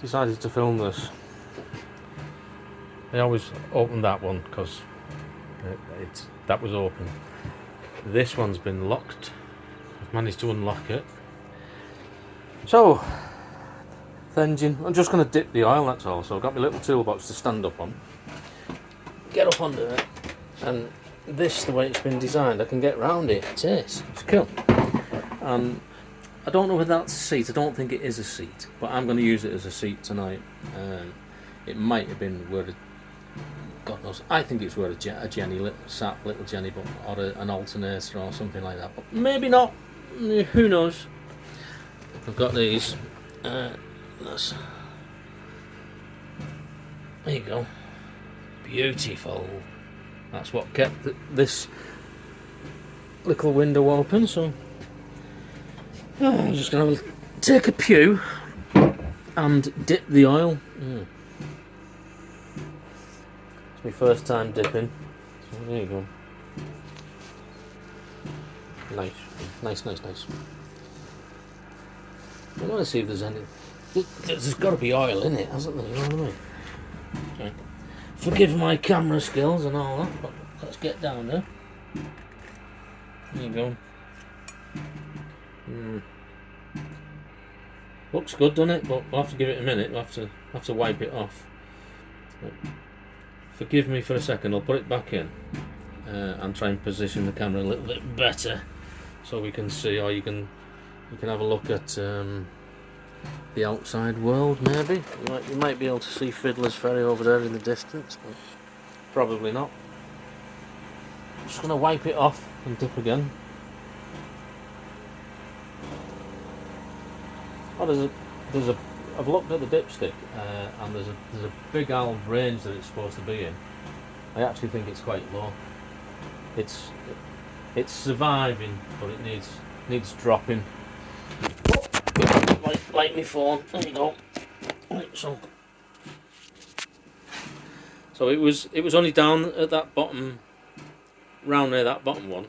decided to film this. I always open that one because that was open. This one's been locked. I've managed to unlock it. So, the engine, I'm just going to dip the oil, that's all. So I've got my little toolbox to stand up on. Get up under it. And this, the way it's been designed, I can get round it. It is. It's cool. And I don't know whether that's a seat. I don't think it is a seat. But I'm going to use it as a seat tonight. It might have been where God knows. I think it's where a Jenny, little Jenny, or an alternator or something like that. But maybe not. Who knows? I've got these. There you go. Beautiful. That's what kept this little window open. So I'm just going to take a pew and dip the oil. It's my first time dipping. So there you go. Nice. I want to see if there's any. There's got to be oil in it, hasn't there? You know what I mean? Okay. Forgive my camera skills and all that, but let's get down there. There you go. Looks good, doesn't it? But we'll have to give it a minute. We'll have to wipe it off. But forgive me for a second. I'll put it back in and try and position the camera a little bit better so we can see, or you can have a look at the outside world. Maybe you might be able to see Fiddler's Ferry over there in the distance, but probably not. Just gonna wipe it off and dip again. Oh, I've looked at the dipstick and there's a big old range that it's supposed to be in. I actually think it's quite low. It's surviving, but it needs dropping. Like my phone. There you go. Right, so it was only down at that bottom, round there, that bottom one,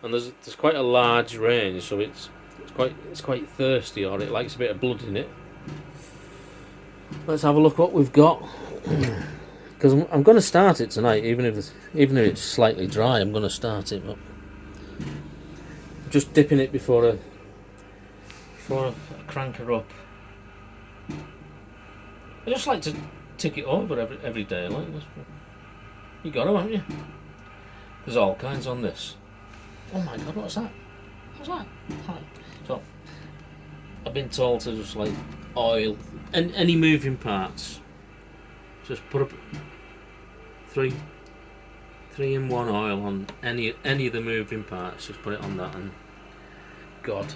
and there's quite a large range, so it's quite thirsty, or it likes a bit of blood in it. Let's have a look what we've got, because I'm going to start it tonight, even if it's slightly dry. I'm going to start it, but just dipping it before I crank her up. I just like to tick it over every day, like this. You got to, haven't you? There's all kinds on this. Oh my God, what's that? What's that? Right. So I've been told to just like oil and any moving parts. Just put up 3-in-1 oil on any of the moving parts. Just put it on that, and God,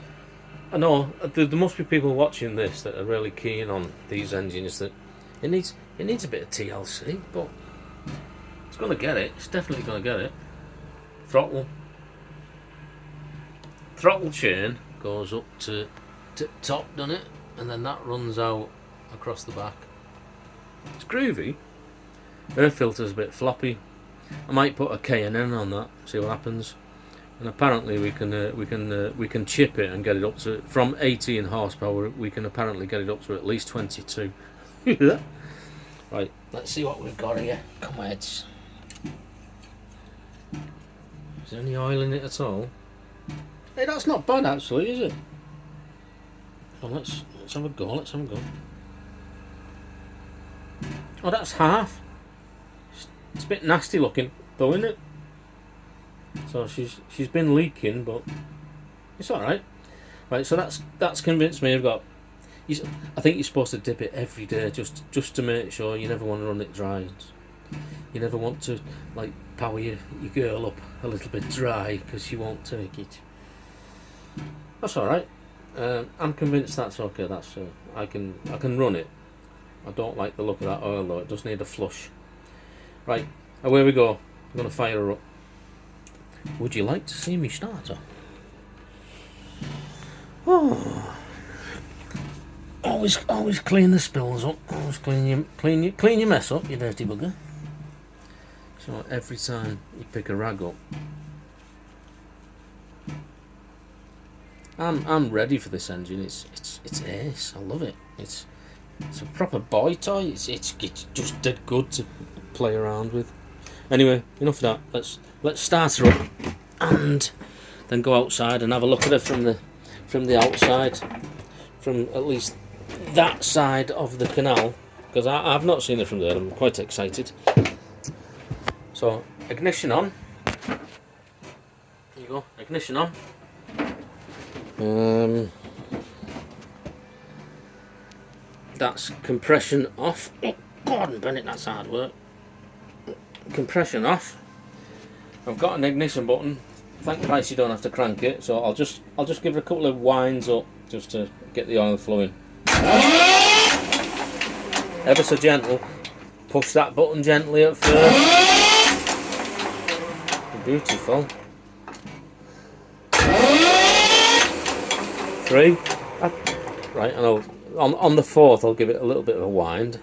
I know there must be people watching this that are really keen on these engines. That it needs a bit of TLC, but it's going to get it. It's definitely going to get it. Throttle chain goes up to top, doesn't it? And then that runs out across the back. It's groovy. Air filter's a bit floppy. I might put a K&N on that, see what happens. And apparently we can chip it and get it up to, from 18 horsepower. We can apparently get it up to at least 22. Right, let's see what we've got here. Come on, heads. Is there any oil in it at all? Hey, that's not bad actually, is it? Well, let's have a go. Oh, that's half. It's a bit nasty looking, though, isn't it? So she's been leaking, but it's all right. Right, so that's convinced me. I think you're supposed to dip it every day, just to make sure. You never want to run it dry. You never want to like power your girl up a little bit dry because she won't take it. That's all right. I'm convinced that's okay. That's I can run it. I don't like the look of that oil though. It does need a flush. Right, away we go. I'm going to fire her up. Would you like to see me start her? Oh. Always clean the spills up. Always clean your mess up, you dirty bugger. So every time you pick a rag up, I'm ready for this engine. It's ace. I love it. It's a proper boy toy. It's just dead good to play around with. Anyway, enough of that. Let's start her up and then go outside and have a look at her from the outside, from at least that side of the canal, because I've not seen her from there. I'm quite excited. So ignition on. There you go. Ignition on. That's compression off. Oh, Gordon Bennett, that's hard work. Compression off. I've got an ignition button. Thank Christ you don't have to crank it. So I'll just give it a couple of winds up just to get the oil flowing. Ever so gentle. Push that button gently at first. Beautiful. 3. Right, I know. On the 4th, I'll give it a little bit of a wind.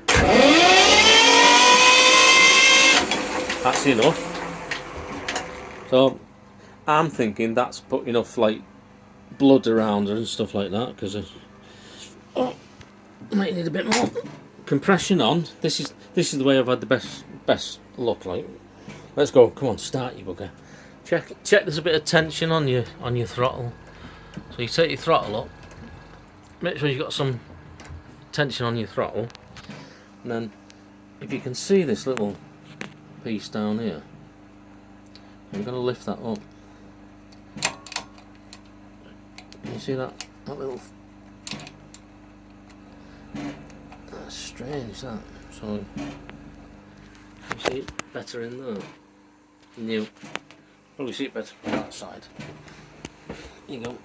That's enough. So I'm thinking that's put enough like blood around her and stuff like that, because might need a bit more compression on. This is the way I've had the best look. Like, let's go. Come on, start, you bugger. Check. There's a bit of tension on your throttle. So you take your throttle up. Make sure you've got some tension on your throttle, and then if you can see this little piece down here, I'm going to lift that up. Can you see that little? That's strange, that. So you see it better in there. You probably see it better from that side. Here you go.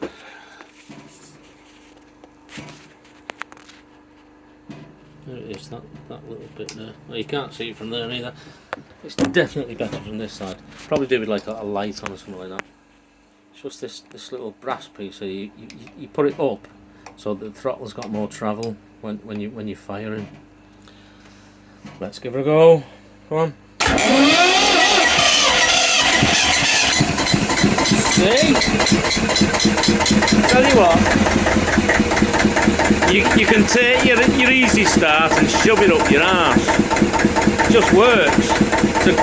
There it is, that little bit there. Well, you can't see it from there either. It's definitely better from this side. Probably do with like a light on or something like that. It's just this little brass piece here. You put it up so the throttle's got more travel when you're firing. Let's give her a go. Come on. See? Tell you what. You can take your easy start and shove it up your arse. It just works. It's a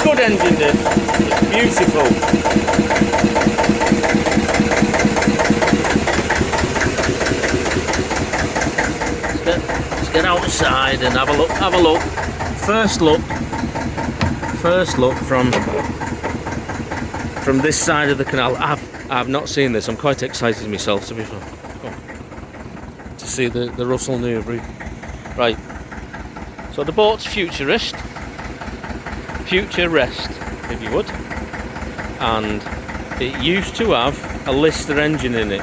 good engine, this. It's beautiful. Let's get outside and have a look. First look from this side of the canal. I've not seen this. I'm quite excited myself, to be fair. To see the Russell Newbery. Right, so the boat's Futurest, if you would, and it used to have a Lister engine in it.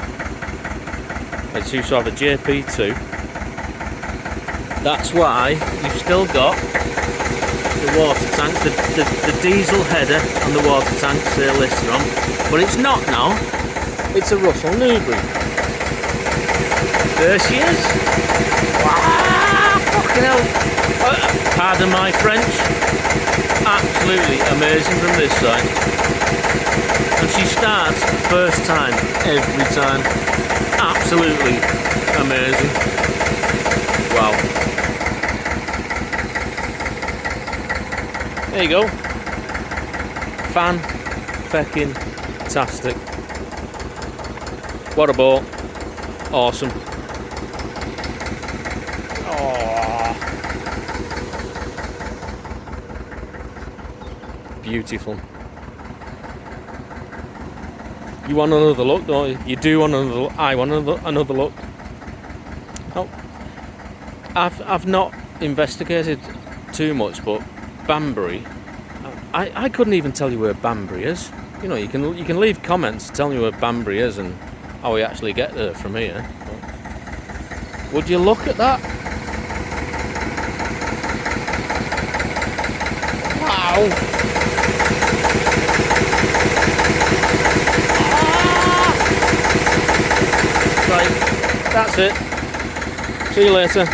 It used to have a JP2. That's why you've still got the water tanks, the diesel header and the water tanks say Lister on, but it's not now. It's a Russell Newbery. There she is. Wow, fucking hell. Pardon my French. Absolutely amazing from this side. And she starts first time every time. Absolutely amazing. Wow. There you go. Fan-fecking-tastic. What a boat. Awesome. Beautiful. You want another look, don't you? You do want another look. I want another look. Oh, I've not investigated too much, but Banbury, I couldn't even tell you where Banbury is. You know, you can leave comments telling me where Banbury is and how we actually get there from here. But would you look at that? Wow. Right, that's it. See you later.